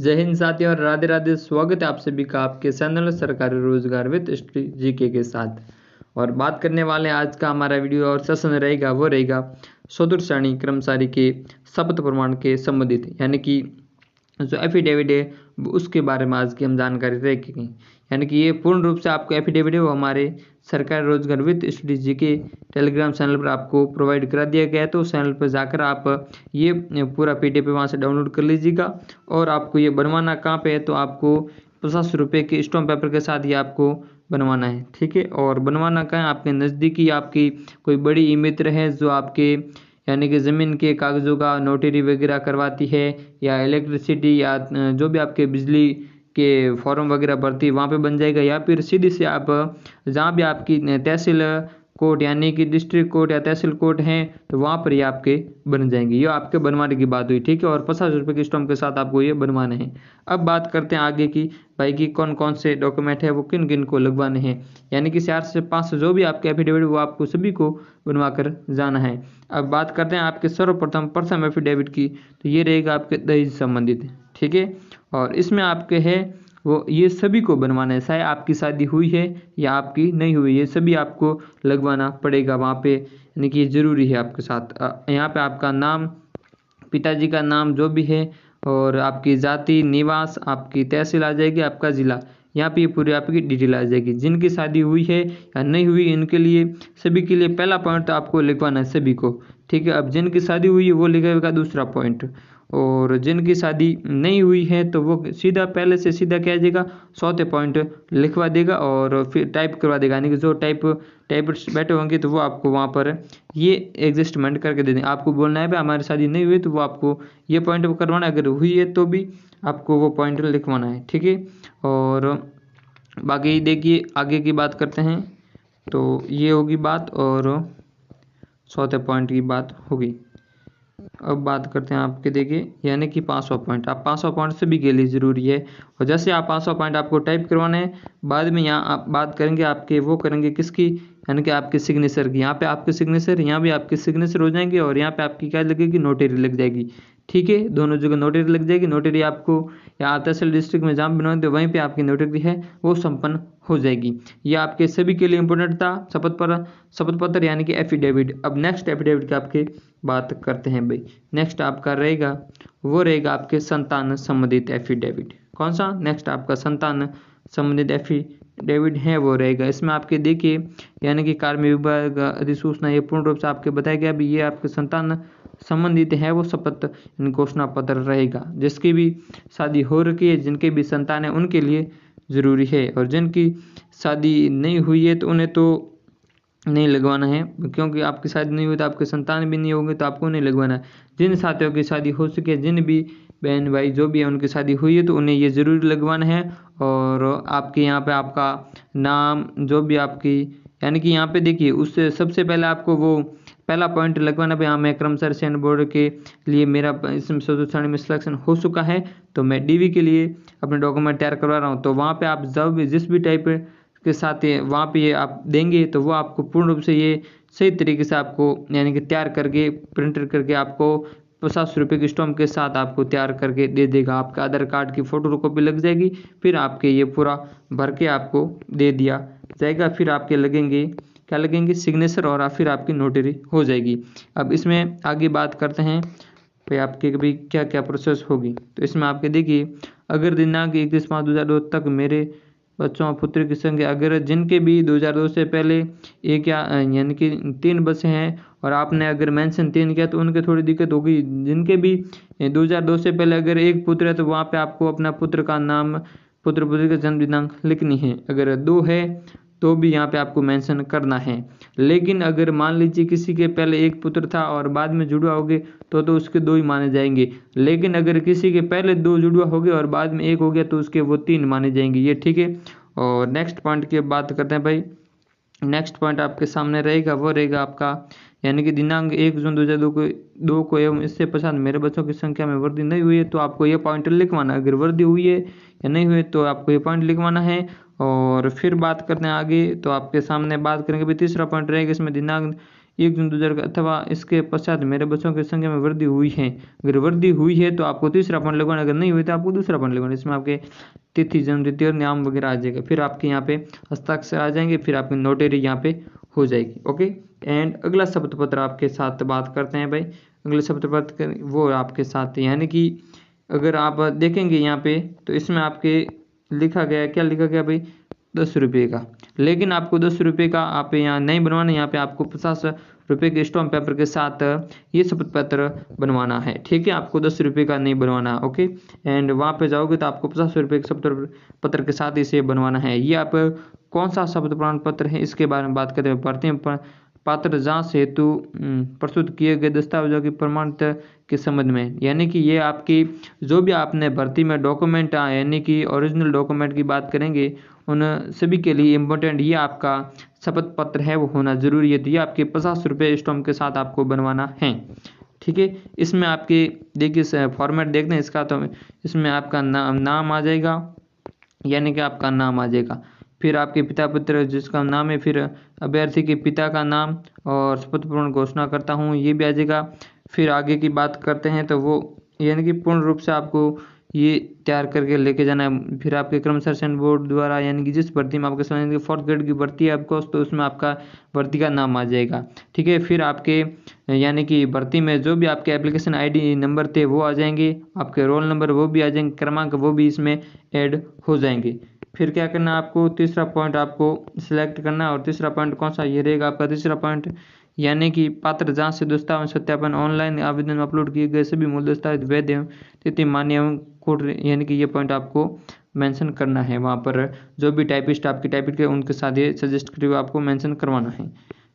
जय हिंद साथियों और राधे राधे। स्वागत है आप सभी का आपके चैनल सरकारी रोजगार विद स्टडी जीके के साथ। और बात करने वाले हैं आज का हमारा वीडियो और सेशन रहेगा वो रहेगा चतुर्थ श्रेणी कर्मचारी के शपथ प्रमाण के संबंधित यानी कि जो एफिडेविट है उसके बारे में आज की हम जानकारी रखेंगे। यानी कि ये पूर्ण रूप से आपको एफिडेविट है वो हमारे सरकारी रोजगार विद स्टडी जी के टेलीग्राम चैनल पर आपको प्रोवाइड करा दिया गया है। तो उस चैनल पर जाकर आप ये पूरा पीडीएफ वहाँ से डाउनलोड कर लीजिएगा। और आपको ये बनवाना कहाँ पे है तो आपको 50 रुपये के स्टॉम्प पेपर के साथ ये आपको बनवाना है, ठीक है। और बनवाना कहाँ है, आपके नज़दीकी आपकी कोई बड़ी ई मित्र है जो आपके यानी कि ज़मीन के कागज़ों का नोटरी वगैरह करवाती है, या इलेक्ट्रिसिटी या जो भी आपके बिजली के फॉर्म वगैरह भरती है वहाँ पे बन जाएगा। या फिर सीधी से आप जहाँ भी आपकी तहसील कोर्ट यानी कि डिस्ट्रिक्ट कोर्ट या तहसील कोर्ट हैं तो वहाँ पर ये आपके बन जाएंगे। ये आपके बनवाने की बात हुई, ठीक है। और 50 रुपये के स्टॉम्प के साथ आपको ये बनवाने हैं। अब बात करते हैं आगे की भाई कि कौन कौन से डॉक्यूमेंट है वो किन किन को लगवाने हैं। यानी कि 4 से 5 जो भी आपके एफिडेविट वो आपको सभी को बनवा कर जाना है। अब बात करते हैं आपके सर्वप्रथम प्रथम एफिडेविट की, तो ये रहेगा आपके दहेज संबंधित, ठीक है। और इसमें आपके है वो ये सभी को बनवाना है, चाहे आपकी शादी हुई है या आपकी नहीं हुई, ये सभी आपको लगवाना पड़ेगा वहाँ पे। यानी कि ये ज़रूरी है आपके साथ। यहाँ पे आपका नाम, पिताजी का नाम जो भी है, और आपकी जाति, निवास, आपकी तहसील आ जाएगी, आपका ज़िला, यहाँ पे ये पूरी आपकी डिटेल आ जाएगी। जिनकी शादी हुई है या नहीं हुई इनके लिए सभी के लिए पहला पॉइंट तो आपको लिखवाना है सभी को, ठीक है। अब जिनकी शादी हुई है वो लिखेगा दूसरा पॉइंट, और जिनकी शादी नहीं हुई है तो वो सीधा पहले से सीधा क्या जाएगा चौथे पॉइंट लिखवा देगा और फिर टाइप करवा देगा। यानी कि जो टाइपिस्ट बैठे होंगे तो वो आपको वहाँ पर ये एडजस्टमेंट करके दे देंगे। आपको बोलना है भाई हमारी शादी नहीं हुई तो वो आपको ये पॉइंट करवाना है, अगर हुई है तो भी आपको वो पॉइंट लिखवाना है, ठीक है। और बाकी देखिए आगे की बात करते हैं, तो ये होगी बात और चौथे पॉइंट की बात होगी। अब बात करते हैं आपके देखिए यानी कि 500 पॉइंट, आप 500 पॉइंट सभी के लिए ज़रूरी है। और जैसे आप 500 पॉइंट आपको टाइप करवाना है, बाद में यहाँ आप बात करेंगे आपके वो करेंगे किसकी, यानी कि आपके सिग्नेचर की। यहाँ पे आपके सिग्नेचर, यहाँ भी आपके सिग्नेचर हो जाएंगे, और यहाँ पे आपकी क्या लगेगी नोटरी लग जाएगी, ठीक है। दोनों जगह नोटरी लग जाएगी। नोटरी आपको या तहसील डिस्ट्रिक्ट में जहाँ बनवाते वहीं पे आपकी नोटरी है वो संपन्न हो जाएगी। ये आपके सभी के लिए इंपॉर्टेंट था शपथ पत्र यानी कि एफिडेविट। अब नेक्स्ट एफिडेविट की आपके बात करते हैं भाई। नेक्स्ट आपका रहेगा वो रहेगा आपके संतान संबंधित एफिडेविट। कौन सा नेक्स्ट आपका संतान संबंधित एफिडेविट है वो रहेगा। इसमें आपके देखिए यानी कि कार्मिक विभाग अधिसूचना ये पूर्ण रूप से आपके बताया गया भी ये आपके संतान संबंधित है वो शपथ घोषणा पत्र रहेगा। जिसकी भी शादी हो रखी है, जिनके भी संतान है उनके लिए ज़रूरी है, और जिनकी शादी नहीं हुई है तो उन्हें तो नहीं लगवाना है, क्योंकि आपकी शादी नहीं हुई तो आपके संतान भी नहीं होंगे तो आपको नहीं लगवाना है। जिन साथियों की शादी हो चुकी है, जिन भी बहन भाई जो भी है उनकी शादी हुई है तो उन्हें ये ज़रूर लगवाना है। और आपके यहाँ पे आपका नाम जो भी आपकी यानी कि यहाँ पे देखिए उससे सबसे पहले आपको वो पहला पॉइंट लगवाना भी, हाँ मैं कर्मचारी चयन बोर्ड के लिए मेरा इसमें चतुर्थ श्रेणी में सिलेक्शन हो चुका है तो मैं डीवी के लिए अपने डॉक्यूमेंट तैयार करवा रहा हूँ। तो वहाँ पे आप जब भी जिस भी टाइप के साथ वहाँ पे ये आप देंगे तो वो आपको पूर्ण रूप से ये सही तरीके से आपको यानी कि तैयार करके प्रिंटर करके आपको 50 रुपये के स्टॉम्प के साथ आपको तैयार करके दे देगा। आपका आधार कार्ड की फ़ोटो कॉपी लग जाएगी, फिर आपके ये पूरा भर के आपको दे दिया जाएगा। फिर आपके लगेंगे क्या लगेंगे सिग्नेचर, और फिर आपकी नोटरी हो जाएगी। अब इसमें आगे बात करते हैं भाई आपके कभी क्या क्या प्रोसेस होगी। तो इसमें आपके देखिए अगर दिनांक 31/5/2002 तक मेरे बच्चों और पुत्र की संख्या अगर जिनके भी 2002 से पहले एक या यानी कि 3 बच्चे हैं और आपने अगर मेंशन 3 किया तो उनके थोड़ी दिक्कत होगी। जिनके भी 2002 से पहले अगर एक पुत्र है तो वहाँ पे आपको अपना पुत्र का नाम, पुत्र पुत्री का जन्म दिनांक लिखनी है। अगर 2 है तो भी यहाँ पे आपको मेंशन करना है। लेकिन अगर मान लीजिए किसी के पहले एक पुत्र था और बाद में जुड़वा हो गए तो उसके 2 ही माने जाएंगे। लेकिन अगर किसी के पहले 2 जुड़वा हो गए और बाद में 1 हो गया तो उसके वो 3 माने जाएंगे, ये ठीक है। और नेक्स्ट पॉइंट की बात करते हैं भाई। नेक्स्ट पॉइंट आपके सामने रहेगा वो रहेगा आपका यानी कि दिनांक 1 जून 2002 को एवं इससे पश्चात मेरे बच्चों की संख्या में वृद्धि नहीं हुई है तो आपको ये पॉइंट लिखवाना है। अगर वृद्धि हुई है या नहीं हुई तो आपको ये पॉइंट लिखवाना है। और फिर बात करते हैं आगे, तो आपके सामने बात करेंगे भी तीसरा पॉइंट रहेगा। इसमें दिनांक 1 जून 2000 अथवा इसके पश्चात मेरे बच्चों की संख्या में वृद्धि हुई है। अगर वृद्धि हुई है तो आपको तीसरा पॉइंट लगवाना, अगर नहीं हुई तो आपको दूसरा पॉइंट लगवाना। इसमें आपके तिथि, जन्म तिथि और नाम वगैरह आ जाएगा। फिर आपके यहाँ पे हस्ताक्षर आ जाएंगे, फिर आपकी नोटरी यहाँ पे हो जाएगी। ओके, एंड अगला शपथ पत्र आपके साथ बात करते हैं भाई। अगले शपथ पत्र वो आपके साथ, यानी कि अगर आप देखेंगे यहाँ पे तो इसमें आपके लिखा गया, क्या लिखा गया भाई, 10 रुपये का। लेकिन आपको 10 रुपये का आप यहाँ नहीं बनवाना, यहाँ पे आपको 50 रुपये के स्टॉम्प पेपर के साथ ये शपथ पत्र बनवाना है। ठीक है, आपको 10 रुपये का नहीं बनवाना। ओके, एंड वहाँ पे जाओगे तो आपको 50 रुपये के शपथ पत्र के साथ इसे बनवाना है। ये आप कौन सा शपथ प्रमाण पत्र है इसके बारे में बात करते हैं। भर्ती पात्र जांच हेतु प्रस्तुत किए गए दस्तावेजों की प्रमाणित के संबंध में, यानी कि ये आपकी जो भी आपने भर्ती में डॉक्यूमेंट यानी कि ओरिजिनल डॉक्यूमेंट की बात करेंगे, उन सभी के लिए इम्पोर्टेंट ये आपका शपथ पत्र है वो होना जरूरी है। तो ये आपके 50 रुपये स्टॉम्प के साथ आपको बनवाना है। ठीक है, इसमें आपके देखिए फॉर्मेट देखते हैं इसका, तो इसमें आपका नाम आ जाएगा, यानी कि आपका नाम आ जाएगा। फिर आपके पिता पुत्र जिसका नाम है, फिर अभ्यर्थी के पिता का नाम और शपथ पूर्ण घोषणा करता हूँ, ये भी आ जाएगा। फिर आगे की बात करते हैं तो वो यानी कि पूर्ण रूप से आपको ये तैयार करके लेके जाना है। फिर आपके कर्मचारी चयन बोर्ड द्वारा, यानी कि जिस भर्ती में आपके समझ 4th ग्रेड की भर्ती है आपको, तो उसमें आपका भर्ती का नाम आ जाएगा। ठीक है, फिर आपके यानी कि भर्ती में जो भी आपके एप्लीकेशन आईडी नंबर थे वो आ जाएंगे, आपके रोल नंबर वो भी आ जाएंगे, क्रमांक वो भी इसमें ऐड हो जाएंगे। फिर क्या करना है आपको, तीसरा पॉइंट आपको सिलेक्ट करना है। और तीसरा पॉइंट कौन सा, ये रहेगा आपका तीसरा पॉइंट, यानी कि पात्र जांच से दस्तावेज सत्यापन ऑनलाइन आवेदन में अपलोड किए गए सभी मूल दस्तावेज वैध एवं तिथि मान्य एवं कोड, यानी कि ये पॉइंट आपको मेंशन करना है। वहाँ पर जो भी टाइपिस्ट आपकी टाइपिस्ट के उनके साथ ये सजेस्ट करिए आपको मेंशन करवाना है।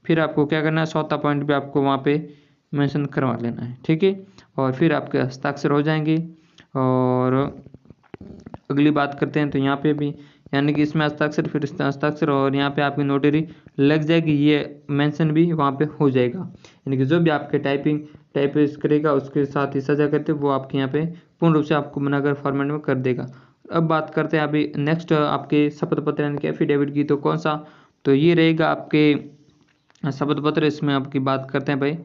फिर आपको क्या करना है, 4था पॉइंट भी आपको वहाँ पे मेंशन करवा लेना है। ठीक है, और फिर आपके हस्ताक्षर हो जाएंगे। और अगली बात करते हैं तो यहाँ पे भी, यानी कि इसमें हस्ताक्षर, फिर हस्ताक्षर और यहाँ पे आपकी नोटरी लग जाएगी, ये मेंशन भी वहाँ पे हो जाएगा। यानी कि जो भी आपके टाइपिस्ट करेगा उसके साथ ही सजा करते वो आपके यहाँ पे पूर्ण रूप से आपको बनाकर फॉर्मेट में कर देगा। अब बात करते हैं अभी नेक्स्ट आपके शपथ पत्र यानी कि एफिडेविट की, तो कौन सा, तो ये रहेगा आपके शपथ पत्र। इसमें आपकी बात करते हैं भाई,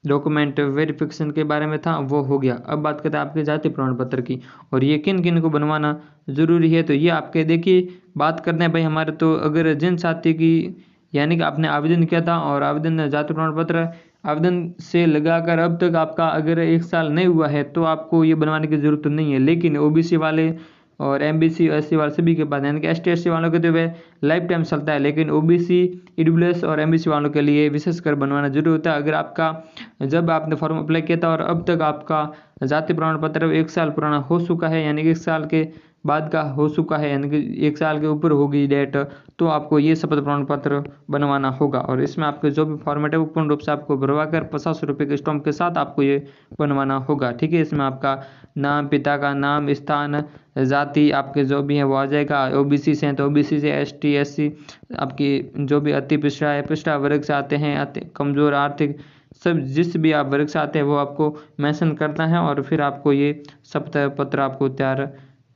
डॉक्यूमेंट वेरिफिकेशन के बारे में था वो हो गया। अब बात करते हैं आपके जाति प्रमाण पत्र की, और ये किन किन को बनवाना जरूरी है। तो ये आपके देखिए बात करते हैं भाई हमारे, तो अगर जिन साथी की यानी कि आपने आवेदन किया था और आवेदन जाति प्रमाण पत्र आवेदन से लगाकर अब तक आपका अगर 1 साल नहीं हुआ है तो आपको ये बनवाने की जरूरत नहीं है। लेकिन ओबीसी वाले और एमबीसी एससी वाले सभी के पास, यानी कि एसटी एससी वालों के तो वह लाइफ टाइम चलता है, लेकिन ओबीसी ईडब्ल्यूएस और एमबीसी वालों के लिए विशेषकर बनवाना जरूरी होता है। अगर आपका जब आपने फॉर्म अप्लाई किया था और अब तक आपका जाति प्रमाण पत्र 1 साल पुराना हो चुका है, यानी कि 1 साल के बाद का हो चुका है, यानी कि 1 साल के ऊपर होगी डेट, तो आपको ये शपथ प्रमाण पत्र बनवाना होगा। और इसमें आपके जो भी फॉर्मेट है वो पूर्ण रूप से आपको भरवा कर 50 रुपये के स्टॉम्प के साथ आपको ये बनवाना होगा। ठीक है, इसमें आपका नाम, पिता का नाम, स्थान, जाति आपके जो भी है वो आ जाएगा। ओबीसी से हैं तो ओबीसी से, एसटी एससी आपकी जो भी अति पिछड़ा है, पिछड़ा वर्ग से आते हैं, कमजोर आर्थिक, सब जिस भी आप वर्ग से आते हैं वो आपको मेंशन करना है। और फिर आपको ये शपथ पत्र आपको तैयार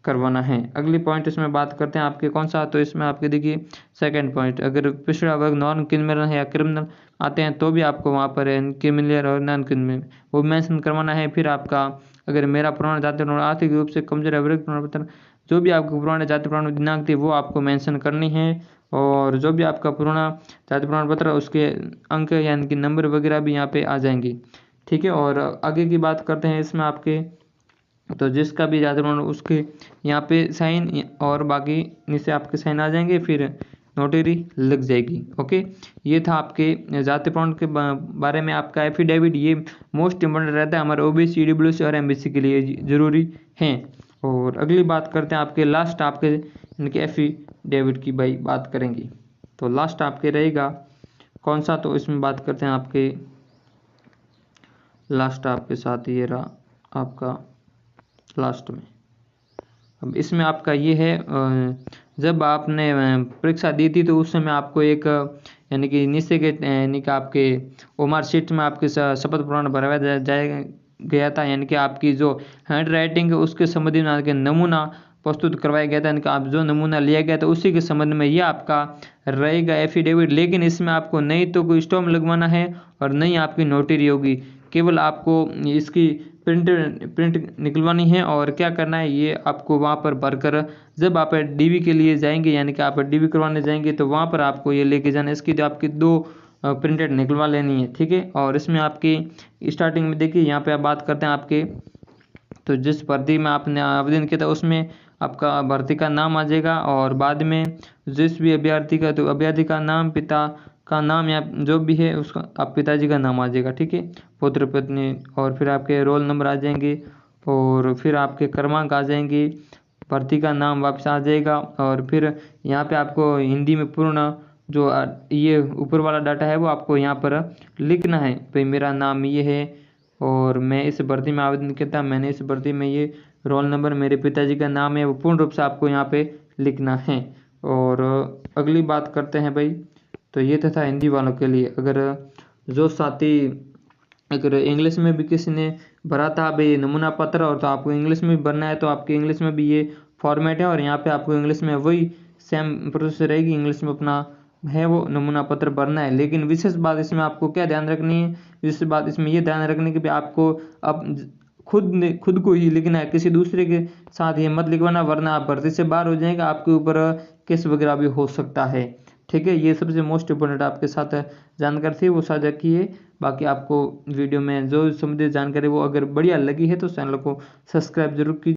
करवाना है। अगली पॉइंट इसमें बात करते हैं आपके कौन सा, तो इसमें आपके देखिए सेकंड पॉइंट, अगर पिछड़ा वर्ग नॉन क्रिमिनल है या क्रिमिनल आते हैं तो भी आपको वहाँ पर क्रिमिनल और नॉन क्रिमिनल वो मेंशन करवाना है। फिर आपका अगर मेरा पुराना जाति प्रमाण आर्थिक रूप से कमजोर वर्ग प्रमाण पत्र, जो भी आपको पुराने जाति प्रमाण में दिनांक थी वो आपको मेंशन करनी है। और जो भी आपका पुराना जाति प्रमाण पत्र उसके अंक यानी कि नंबर वगैरह भी यहाँ पे आ जाएंगे। ठीक है, और आगे की बात करते हैं इसमें आपके, तो जिसका भी जाति प्रमाण उसके यहाँ पे साइन और बाकी नीचे आपके साइन आ जाएंगे, फिर नोटरी लग जाएगी। ओके, ये था आपके जाति प्रमाण के बारे में आपका एफिडेविट। ये मोस्ट इम्पोर्टेंट रहता है हमारे ओबीसी, ईडब्ल्यूएस और एमबीसी के लिए जरूरी है। और अगली बात करते हैं आपके लास्ट आपके इनके एफिडेविट की भाई बात करेंगे, तो लास्ट आपके रहेगा कौन सा, तो इसमें बात करते हैं आपके लास्ट आपके साथ ये रहा आपका लास्ट में। अब इसमें आपका ये है, जब आपने परीक्षा दी थी तो उस समय आपको एक यानी कि नीचे के यानी कि आपके ओमार शीट में आपके शपथ प्रमाण भरवाया गया था, यानी कि आपकी जो हैंड राइटिंग है उसके संबंधी में आपके नमूना प्रस्तुत करवाया गया था, इनका आप जो नमूना लिया गया था उसी के संबंध में ये आपका रहेगा एफिडेविट। लेकिन इसमें आपको नहीं तो कोई स्टॉम्प लगवाना है और नहीं आपकी नोटरी होगी, केवल आपको इसकी प्रिंट निकलवानी है। और क्या करना है ये आपको वहाँ पर भरकर जब आप डीवी के लिए जाएंगे, यानी कि आप डीवी करवाने जाएंगे तो वहाँ पर आपको ये लेके जाना है। इसकी तो आपकी 2 प्रिंटेड निकलवा लेनी है, ठीक है। और इसमें आपकी स्टार्टिंग में देखिए यहाँ पे आप बात करते हैं आपके, तो जिस भर्ती में आपने आवेदन किया था उसमें आपका भर्ती का नाम आ जाएगा, और बाद में जिस भी अभ्यर्थी का, तो अभ्यर्थी का नाम, पिता का नाम या जो भी है उसका आप पिताजी का नाम आ जाएगा, ठीक है, पुत्र पत्नी, और फिर आपके रोल नंबर आ जाएंगे, और फिर आपके क्रमांक आ जाएंगे, भर्ती का नाम वापस आ जाएगा। और फिर यहाँ पे आपको हिंदी में पूर्ण जो ये ऊपर वाला डाटा है वो आपको यहाँ पर लिखना है। भाई मेरा नाम ये है और मैं इस भर्ती में आवेदन किया था, मैंने इस भर्ती में ये रोल नंबर, मेरे पिताजी का नाम है, वो पूर्ण रूप से आपको यहाँ पे लिखना है। और अगली बात करते हैं भाई, तो ये था हिंदी वालों के लिए। अगर जो साथी अगर इंग्लिश में भी किसी ने भरा था भाई नमूना पत्र, और तो आपको इंग्लिश में भी भरना है, तो आपके इंग्लिश में भी ये फॉर्मेट है, और यहाँ पे आपको इंग्लिश में वही सेम प्रोसेस रहेगी, इंग्लिश में अपना है वो नमूना पत्र भरना है। लेकिन विशेष बात इसमें आपको क्या ध्यान रखनी है, विशेष बात इसमें ये ध्यान रखने की भी आपको अब खुद को ही लिखना है, किसी दूसरे के साथ ये मत लिखवाना, वरना आप भर्ती से बाहर हो जाएगा, आपके ऊपर केस वगैरह भी हो सकता है, ठीक है। ये सबसे मोस्ट इम्पोर्टेंट आपके साथ जानकारी थी वो साझा की है। बाकी आपको वीडियो में जो संबंधित जानकारी वो अगर बढ़िया लगी है तो चैनल को सब्सक्राइब जरूर कीजिए।